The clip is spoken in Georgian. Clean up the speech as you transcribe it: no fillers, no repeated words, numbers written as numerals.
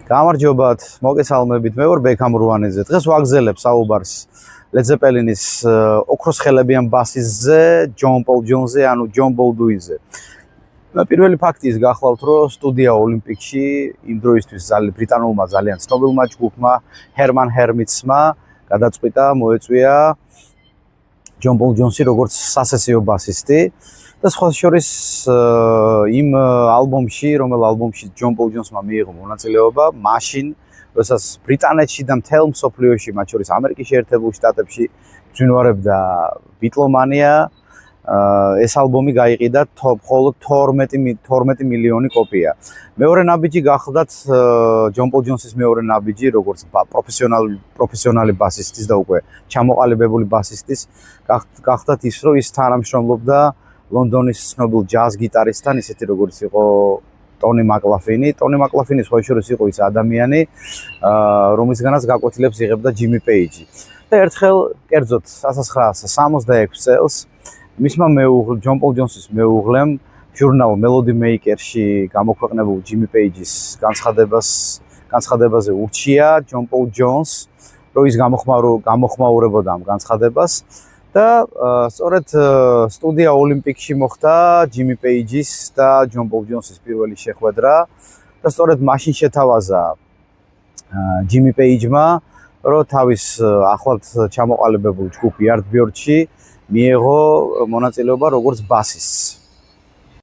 გამარჯობათ, მოგესალმებით, მე ვარ ბექამ რუანიძე. დღეს ვაგზელებ საუბარს Led Zeppelin-ის ოქროს ხელებიან ბასისტზე, ჯონ პოლ ჯონზე, ანუ ჯონ ბოლდუინზე. პირველი ფაქტი ის გახლავთ, რომ სტუდია ოლიმპიკში იმ დროისთვის ბრიტანულმა ძალიან ცნობილმა ჯგუფმა ჰერმან ჰერმიცმა გადაწყვიტა მოეწვია ჯონ პოლ ჯონსი როგორც სასესიო ბასისტი და სხვა შორის იმ ალბომში, რომელ ალბომში ჯონ პოლ ჯონსმა მიიღო მონაწილეობა, მაშინ როდესაც ბრიტანეთში და მთელ მსოფლიოში, მათ შორის ამერიკის შეერთებულ შტატებში ძვინვარებდა ბიტლომანია, ეს ალბომი გაიყიდა მხოლოდ 12 მილიონი კოპია. მეორე ნაბიჯი გახლდათ ჯონ პოლ ჯონსის მეორე ნაბიჯი, როგორც პროფესიონალი ბასისტის და უკვე ჩამოყალიბებული ბასისტის, გახლდათ ის, რომ ის თანამშრომლობდა ლონდონის ცნობილ ჯაზ გიტარისტთან, ისეთი როგორც იყო ტონი მაკლაფინი. ტონი მაკლაფინი სხვა შორის იყო ის ადამიანი, რომლისგანაც გაკვეთილებს იღებდა ჯიმი პეიჯი. და ერთხელ, კერძოდ 1966 წელს მისმა მეუღლემ, ჯონ პოლ ჯონსის მეუღლემ, ჟურნალ Melody Maker-ში გამოქვეყნებულ ჯიმი პეიჯის განცხადებაზე ურჩია ჯონ პოლ ჯონს, რომ ის გამოხმაურებოდა ამ განცხადებას და სწორედ სტუდია ოლიმპიკში მოხდა ჯიმი პეიჯის და ჯონ პოლ ჯონსის პირველი შეხვედრა და სწორედ მაშინ შეთავაზა ჯიმი პეიჯმა, რომ თავის ახლად ჩამოყალიბებულ ჯგუფ იარდბიორდში მიიღო მონაწილეობა როგორც ბასისტს.